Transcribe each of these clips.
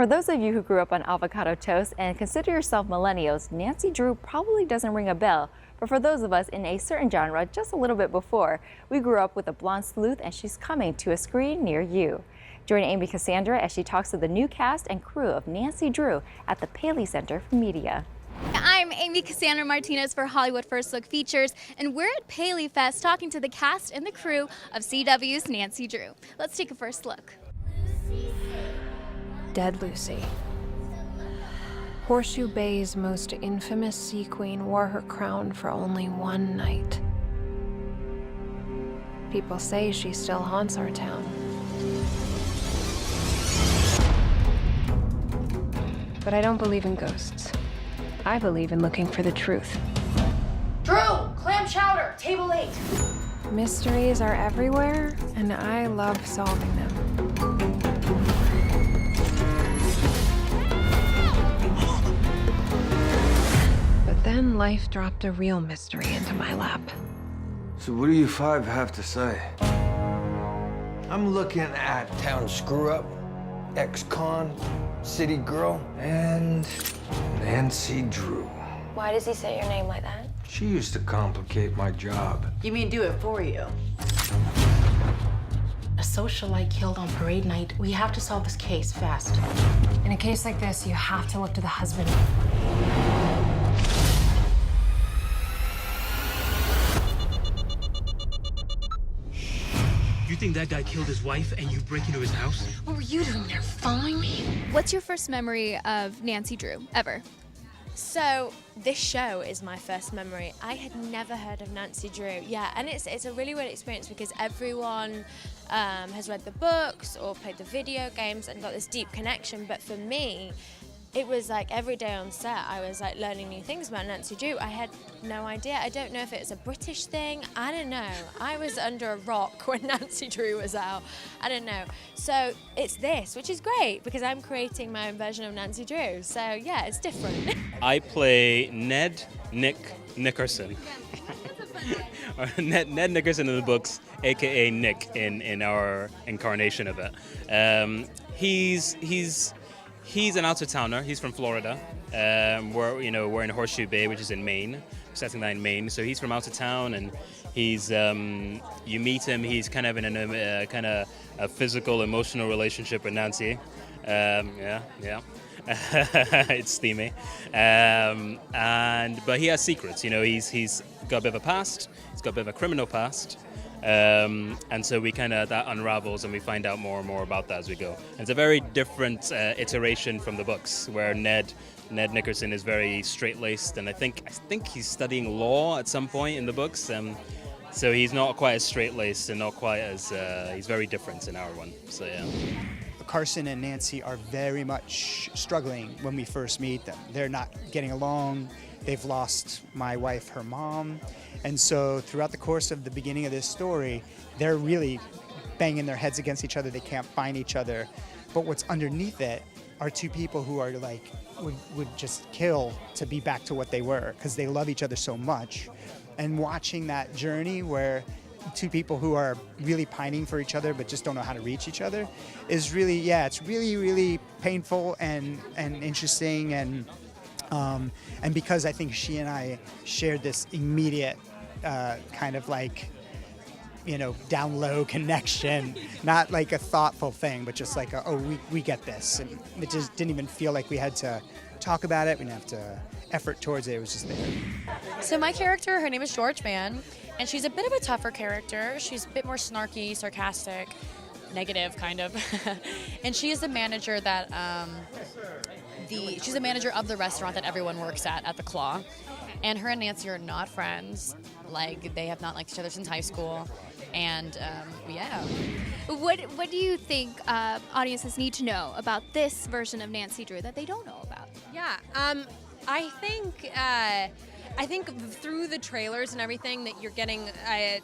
For those of you who grew up on avocado toast and consider yourself millennials, Nancy Drew probably doesn't ring a bell. But for those of us in a certain genre just a little bit before, we grew up with a blonde sleuth and she's coming to a screen near you. Join Amy Cassandra as she talks to the new cast and crew of Nancy Drew at the Paley Center for Media. I'm Amy Cassandra Martinez for Hollywood First Look Features, and we're at Paley Fest talking to the cast and the crew of CW's Nancy Drew. Let's take a first look. Dead Lucy. Horseshoe Bay's most infamous sea queen wore her crown for only one night. People say she still haunts our town. But I don't believe in ghosts. I believe in looking for the truth. Drew, clam chowder, table 8. Mysteries are everywhere, and I love solving them. But then life dropped a real mystery into my lap. So what do you five have to say? I'm looking at town screw-up, ex-con, city girl, and Nancy Drew. Why does he say your name like that? She used to complicate my job. You mean do it for you? A socialite killed on parade night. We have to solve this case fast. In a case like this, you have to look to the husband. You think that guy killed his wife and you break into his house? What were you doing there, following me? What's your first memory of Nancy Drew, ever? So this show is my first memory. I had never heard of Nancy Drew. Yeah, and it's a really weird experience because everyone has read the books or played the video games and got this deep connection. But for me, it was like every day on set, I was like learning new things about Nancy Drew. I had no idea. I don't know if it's a British thing. I don't know. I was under a rock when Nancy Drew was out. I don't know. So it's this, which is great because I'm creating my own version of Nancy Drew. So yeah, it's different. I play Ned Nickerson. Ned Nickerson in the books, aka Nick in our incarnation of it. He's an out-of-towner. He's from Florida. We're in Horseshoe Bay, which is in Maine, setting that in Maine. So he's from out of town, and he's you meet him. He's kind of in a kind of a physical, emotional relationship with Nancy. Yeah. It's steamy. But he has secrets. He's got a bit of a past. He's got a bit of a criminal past. And so we that unravels and we find out more and more about that as we go. And it's a very different iteration from the books, where Ned Nickerson is very straight-laced, and I think he's studying law at some point in the books. So he's not quite as straight-laced and not quite as he's very different in our one. So yeah. Carson and Nancy are very much struggling when we first meet them. They're not getting along. They've lost my wife, her mom. And so throughout the course of the beginning of this story, they're really banging their heads against each other. They can't find each other. But what's underneath it are two people who are like, would just kill to be back to what they were because they love each other so much. And watching that journey where two people who are really pining for each other but just don't know how to reach each other is really, it's really, really painful and interesting. And because I think she and I shared this immediate kind of like, down low connection, not like a thoughtful thing, but just like, we get this. And it just didn't even feel like we had to talk about it. We didn't have to effort towards it. It was just there. So my character, her name is George Mann, and she's a bit of a tougher character. She's a bit more snarky, sarcastic, negative kind of. And she is the manager that, she's a manager of the restaurant that everyone works at the Claw. And her and Nancy are not friends. Like, they have not liked each other since high school. And, yeah. What do you think audiences need to know about this version of Nancy Drew that they don't know about? Yeah, I think through the trailers and everything that you're getting,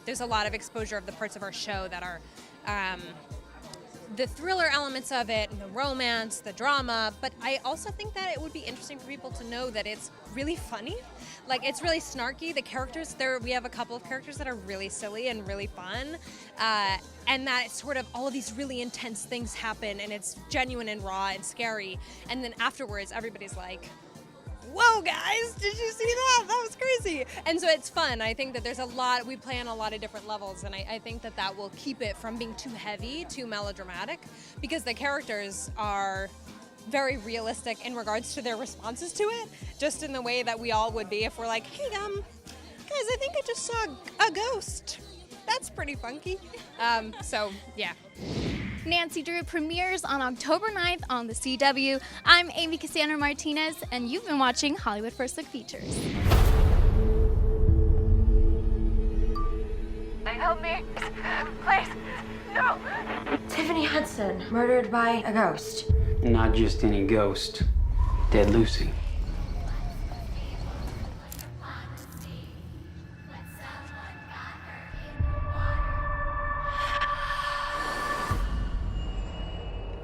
there's a lot of exposure of the parts of our show that are the thriller elements of it, the romance, the drama, but I also think that it would be interesting for people to know that it's really funny. Like, it's really snarky. The characters, we have a couple of characters that are really silly and really fun, and that it's sort of all of these really intense things happen, and it's genuine and raw and scary, and then afterwards everybody's like, whoa, guys, did you see that? That was crazy. And so it's fun. I think that we play on a lot of different levels, and I think that will keep it from being too heavy, too melodramatic, because the characters are very realistic in regards to their responses to it, just in the way that we all would be if we're like, hey, guys, I think I just saw a ghost. That's pretty funky. So, yeah. Nancy Drew premieres on October 9th on the CW. I'm Amy Cassandra Martinez, and you've been watching Hollywood First Look Features. Help me, please, no. Tiffany Hudson, murdered by a ghost. Not just any ghost, Dead Lucy.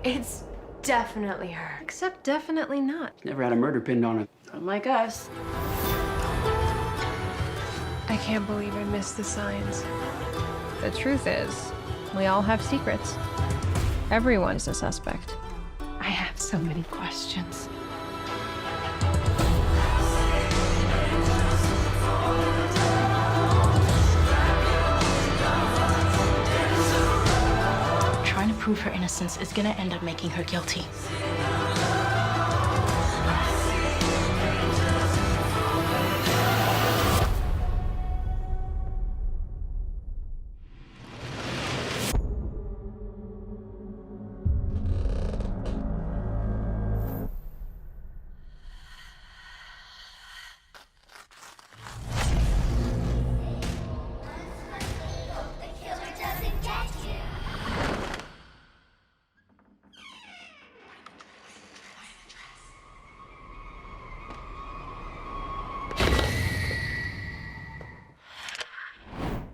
It's definitely her. Except definitely not. Never had a murder pinned on it. Unlike us. I can't believe I missed the signs. The truth is, we all have secrets. Everyone's a suspect. I have so many questions. Trying to prove her innocence is gonna end up making her guilty.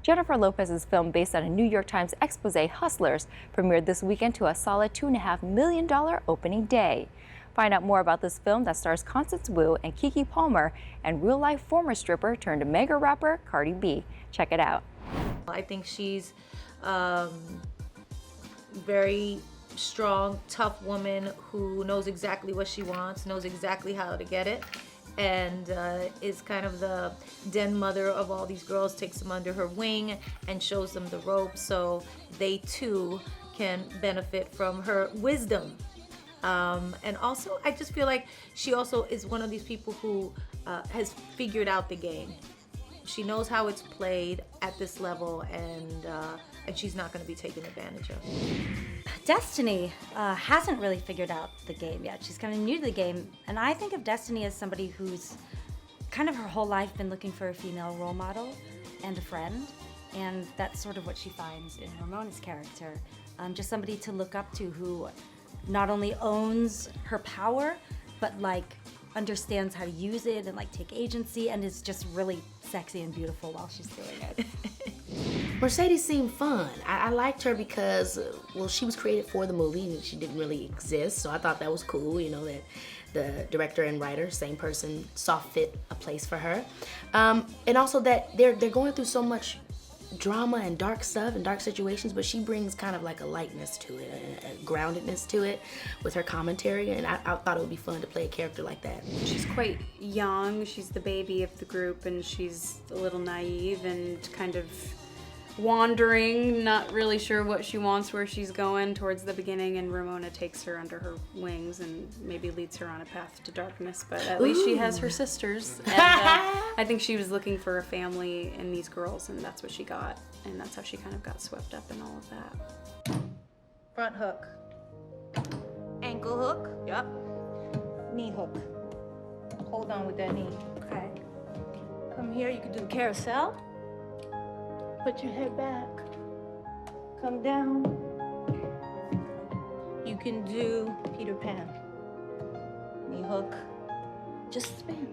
Jennifer Lopez's film, based on a New York Times expose, Hustlers, premiered this weekend to a solid $2.5 million opening day. Find out more about this film that stars Constance Wu and Keke Palmer and real-life former stripper turned mega rapper Cardi B. Check it out. I think she's very strong, tough woman who knows exactly what she wants, knows exactly how to get it, and is kind of the den mother of all these girls, takes them under her wing and shows them the ropes so they too can benefit from her wisdom. And also, I just feel like she also is one of these people who has figured out the game. She knows how it's played at this level, and she's not going to be taken advantage of. Destiny hasn't really figured out the game yet. She's kind of new to the game, and I think of Destiny as somebody who's kind of her whole life been looking for a female role model and a friend, and that's sort of what she finds in Ramona's character. Just somebody to look up to who not only owns her power, but like understands how to use it and like take agency, and is just really sexy and beautiful while she's doing it. Mercedes seemed fun. I liked her because, well, she was created for the movie and she didn't really exist, so I thought that was cool, you know, that the director and writer, same person, saw fit a place for her. And also that they're going through so much drama and dark stuff and dark situations, but she brings kind of like a lightness to it, a groundedness to it with her commentary, and I thought it would be fun to play a character like that. She's quite young, she's the baby of the group, and she's a little naive and kind of wandering, not really sure what she wants, where she's going towards the beginning, and Ramona takes her under her wings and maybe leads her on a path to darkness, but at least she has her sisters, and I think she was looking for a family in these girls, and that's what she got, and that's how she kind of got swept up in all of that. Front hook. Ankle hook. Yep. Knee hook. Hold on with that knee. Okay. Come here, you can do the carousel. Put your head back. Come down. You can do Peter Pan. Knee hook. Just spin.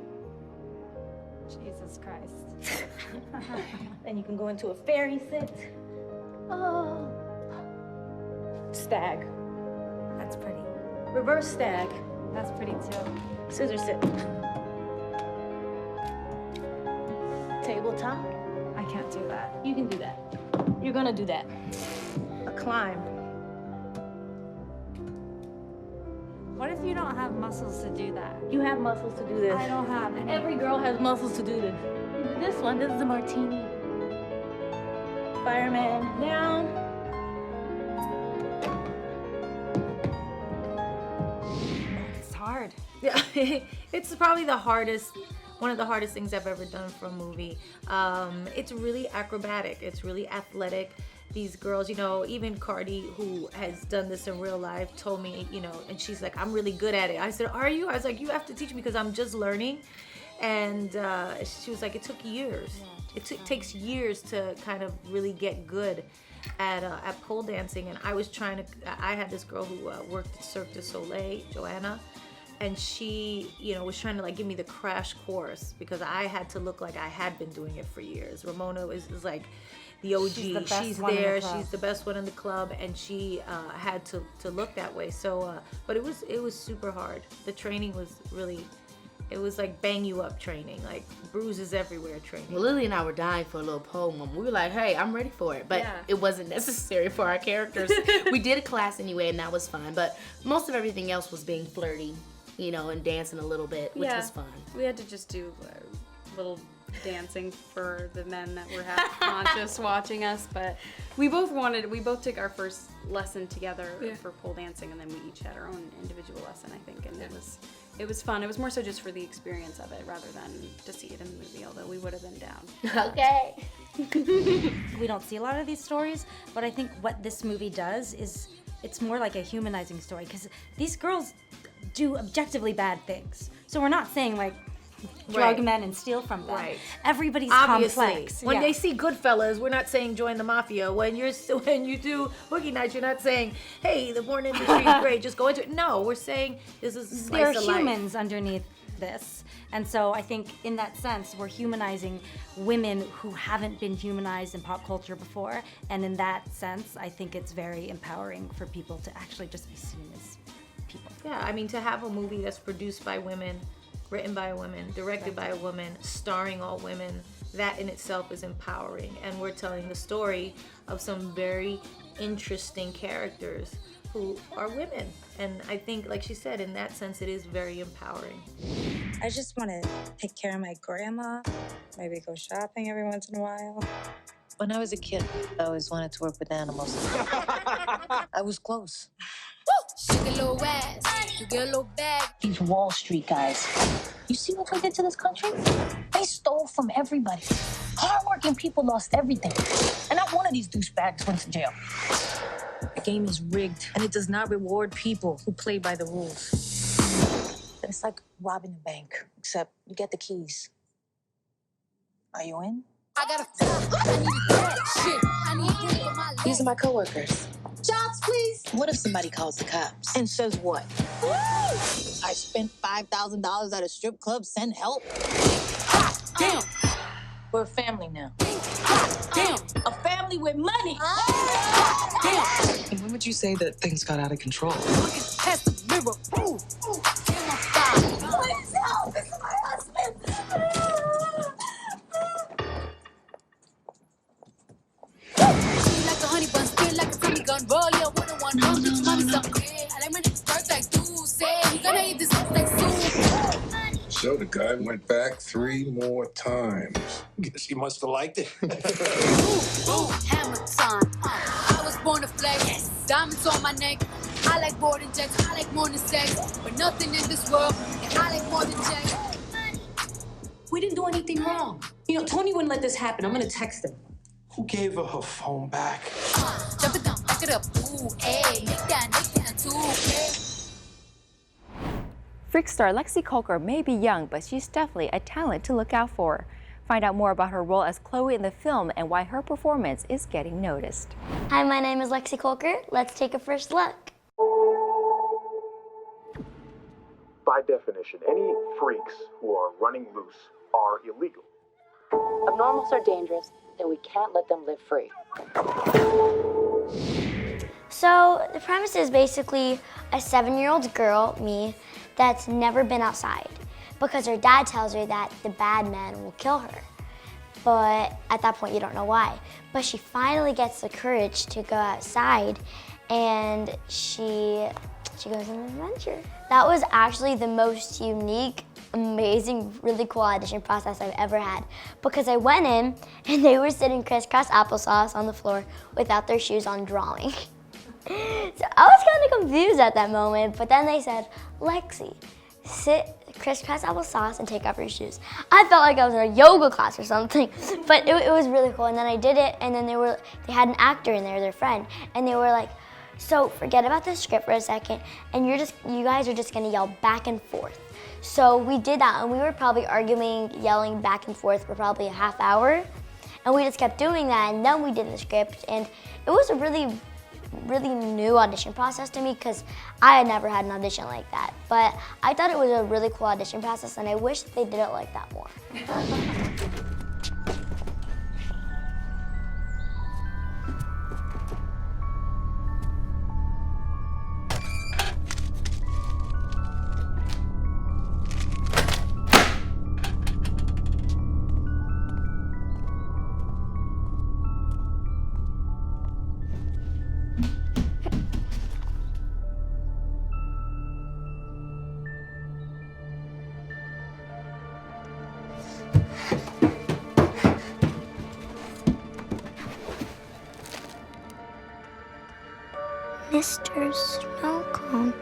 Jesus Christ. Then you can go into a fairy sit. Oh. Stag. That's pretty. Reverse stag. That's pretty too. Scissor sit. Tabletop. I can't do that. You can do that. You're gonna do that. A climb. What if you don't have muscles to do that? You have muscles to do this. I don't have any. Every girl has muscles to do this. You do this one. This is a martini. Fireman down. It's hard. Yeah, it's probably the hardest, one of the hardest things I've ever done for a movie. It's really acrobatic. It's really athletic. These girls, you know, even Cardi, who has done this in real life, told me, you know, and she's like, I'm really good at it. I said, are you? I was like, you have to teach me because I'm just learning. And she was like, it took years. Takes years to kind of really get good at pole dancing. And I was trying to, I had this girl who worked at Cirque du Soleil, Joanna, and she, you know, was trying to like give me the crash course because I had to look like I had been doing it for years. Ramona is like the OG. She's there. She's the best one in the club, and she had to look that way. So, but it was super hard. The training was really, it was like bang you up training, like bruises everywhere training. Well, Lily and I were dying for a little pole moment. We were like, hey, I'm ready for it. But it wasn't necessary for our characters. We did a class anyway, and that was fun. But most of everything else was being flirty, you know, and dancing a little bit, which was fun. We had to just do a little dancing for the men that were half conscious watching us, but we both took our first lesson together for pole dancing, and then we each had our own individual lesson, I think, and it was fun. It was more so just for the experience of it rather than to see it in the movie, although we would have been down. Okay. We don't see a lot of these stories, but I think what this movie does is it's more like a humanizing story, because these girls do objectively bad things. So we're not saying like drug men and steal from them. Right. Everybody's Obviously, complex. when they see Goodfellas, we're not saying join the mafia. When you do Boogie Nights, you're not saying, hey, the porn industry is great, just go into it. No, we're saying this is a slice there of are life. humans underneath this. And so I think in that sense, we're humanizing women who haven't been humanized in pop culture before. And in that sense, I think it's very empowering for people to actually just be seen as people. Yeah, I mean, to have a movie that's produced by women, written by a woman, directed by a woman, starring all women, that in itself is empowering. And we're telling the story of some very interesting characters who are women. And I think, like she said, in that sense, it is very empowering. I just want to take care of my grandma, maybe go shopping every once in a while. When I was a kid, I always wanted to work with animals. I was close. Shake a little ass, you get a little bag. These Wall Street guys, you see what they did to this country? They stole from everybody. Hardworking people lost everything. And not one of these douchebags went to jail. The game is rigged, and it does not reward people who play by the rules. It's like robbing a bank, except you get the keys. Are you in? I got I need a cat. Shit, I need a drink for my life. These are my coworkers. Jobs, please. What if somebody calls the cops and says what? Woo! I spent $5,000 at a strip club, send help. Damn. We're a family now. Damn. A family with money. Damn. And when would you say that things got out of control? Past the mirror. Ooh. Please help. This is my husband. Like a honey bun, spin like a Tommy gun, roll your one-on-one, run with mommy some bread. I like my niggas work like dude say, you gonna eat this up like soon. So the guy went back 3 more times. Guess you must have liked it. Ooh, hammer time. I was born to flex, diamonds on my neck. I like boarding jets, I like more than sex, but nothing in this world, and I like more than checks. We didn't do anything wrong. You know, Tony wouldn't let this happen. I'm gonna text him. Who gave her phone back? Jump it down, back it up. Ooh, ayy, make that too, ayy. Freak star Lexi Coker may be young, but she's definitely a talent to look out for. Find out more about her role as Chloe in the film and why her performance is getting noticed. Hi, my name is Lexi Coker. Let's take a first look. By definition, any freaks who are running loose are illegal. Abnormals are dangerous, and we can't let them live free. So the premise is basically a 7-year-old girl, me, that's never been outside because her dad tells her that the bad men will kill her. But at that point, you don't know why. But she finally gets the courage to go outside, and she goes on an adventure. That was actually the most unique, amazing, really cool audition process I've ever had, because I went in and they were sitting crisscross applesauce on the floor without their shoes on drawing. So I was kind of confused at that moment, but then they said, Lexi, sit crisscross applesauce and take off your shoes. I felt like I was in a yoga class or something, but it was really cool. And then I did it, and then they had an actor in there, their friend, and they were like, so forget about the script for a second, and you guys are just gonna yell back and forth. So we did that, and we were probably arguing, yelling back and forth for probably a half hour, and we just kept doing that, and then we did the script, and it was a really new audition process to me because I had never had an audition like that. But I thought it was a really cool audition process, and I wish they did it like that more. Mr. Snowcone.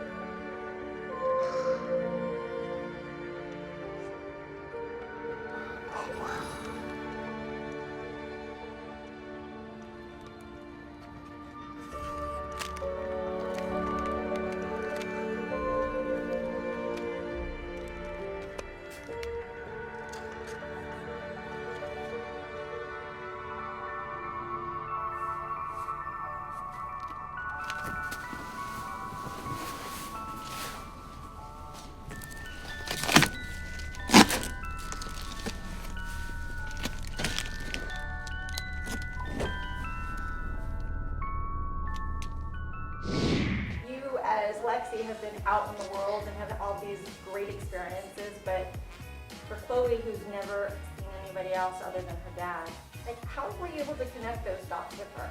As Lexi have been out in the world and have all these great experiences, but for Chloe, who's never seen anybody else other than her dad, like, how were you able to connect those dots with her?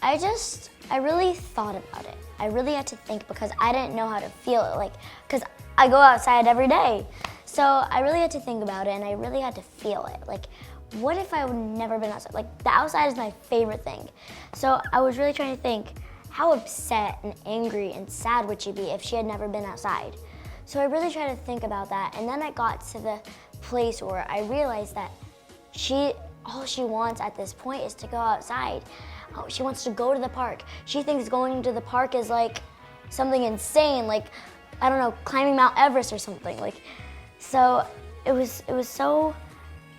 I really thought about it. I really had to think because I didn't know how to feel it, like, because I go outside every day. So I really had to think about it, and I really had to feel it. Like, what if I would never been outside? Like, the outside is my favorite thing. So I was really trying to think, how upset and angry and sad would she be if she had never been outside? So I really tried to think about that, and then I got to the place where I realized that all she wants at this point is to go outside. Oh, she wants to go to the park. She thinks going to the park is like something insane, like, I don't know, climbing Mount Everest or something. Like, so it was so,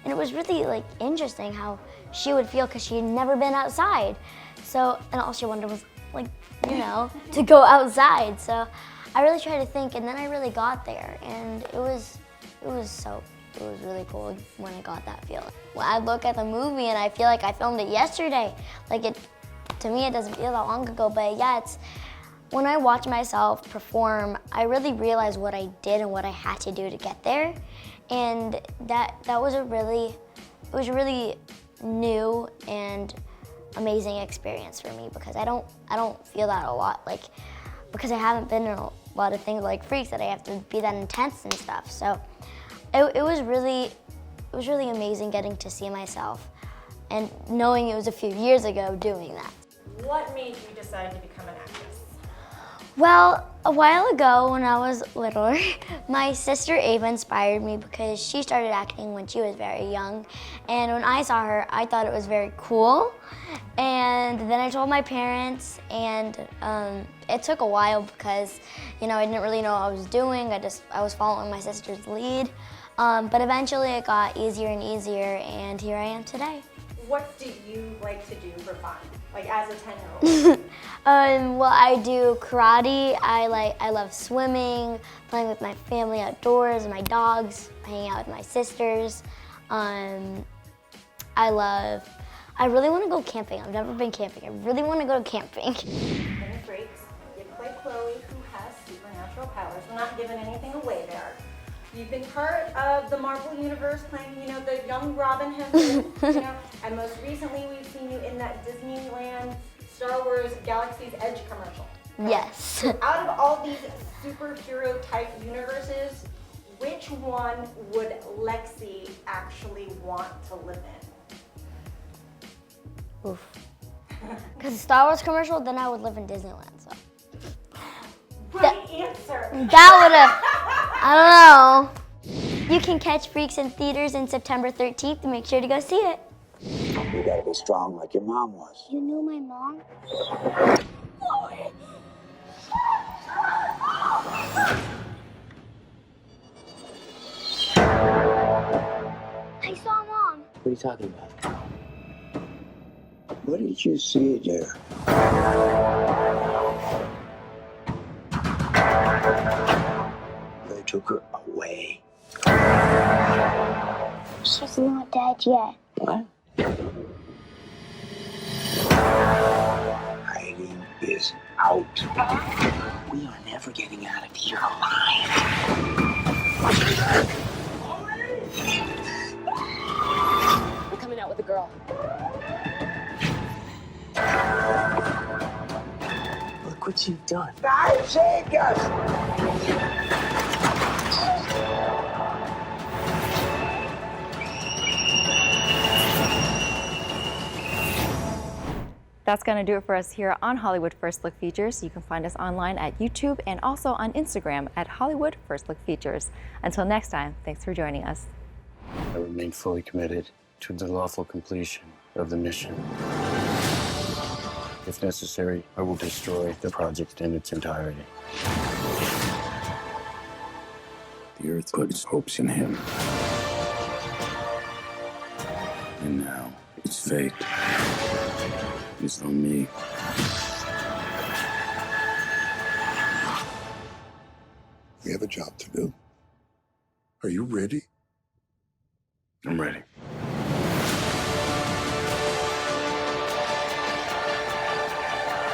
and it was really like interesting how she would feel because she had never been outside. So, and all she wanted was, like, you know, to go outside. So I really tried to think, and then I really got there, and it was really cool when I got that feeling. When I look at the movie and I feel like I filmed it yesterday, like, to me it doesn't feel that long ago, but yeah, when I watch myself perform, I really realize what I did and what I had to do to get there, and that was a really new and amazing experience for me, because I don't feel that a lot, like, because I haven't been in a lot of things like Freaks that I have to be that intense and stuff. So it was really amazing getting to see myself and knowing it was a few years ago doing that. What made you decide to become an actress? Well, a while ago when I was littler, my sister Ava inspired me because she started acting when she was very young. And when I saw her, I thought it was very cool. And then I told my parents, and it took a while because, you know, I didn't really know what I was doing. I was following my sister's lead. But eventually it got easier and easier, and here I am today. What do you like to do for fun, like as a 10-year-old? Well, I do karate. I love swimming, playing with my family outdoors, my dogs, hanging out with my sisters. I love I really want to go camping. I've never been camping. I really want to go camping. In the Freaks, you play Chloe, who has supernatural powers. We're not giving anything away there. You've been part of the Marvel Universe playing, the young Robin Hood, and most recently we've seen you in that Disneyland Star Wars Galaxy's Edge commercial. Yes. Out of all these superhero type universes, which one would Lexi actually want to live in? Oof. Because Star Wars commercial, then I would live in Disneyland. So. Right answer. That would have, I don't know. You can catch Freaks in theaters in September 13th. Make sure to go see it. You gotta be strong like your mom was. You knew my mom? I saw Mom. What are you talking about? What did you see there? They took her away. She's not dead yet. What? Hiding is out. We are never getting out of here alive. I'm coming out with a girl. Look what you've done. God saved us! That's going to do it for us here on Hollywood First Look Features. You can find us online at YouTube and also on Instagram at Hollywood First Look Features. Until next time, thanks for joining us. I remain fully committed to the lawful completion of the mission. If necessary, I will destroy the project in its entirety. The Earth put its hopes in him. And now it's fate. It's on me. We have a job to do. Are you ready? I'm ready.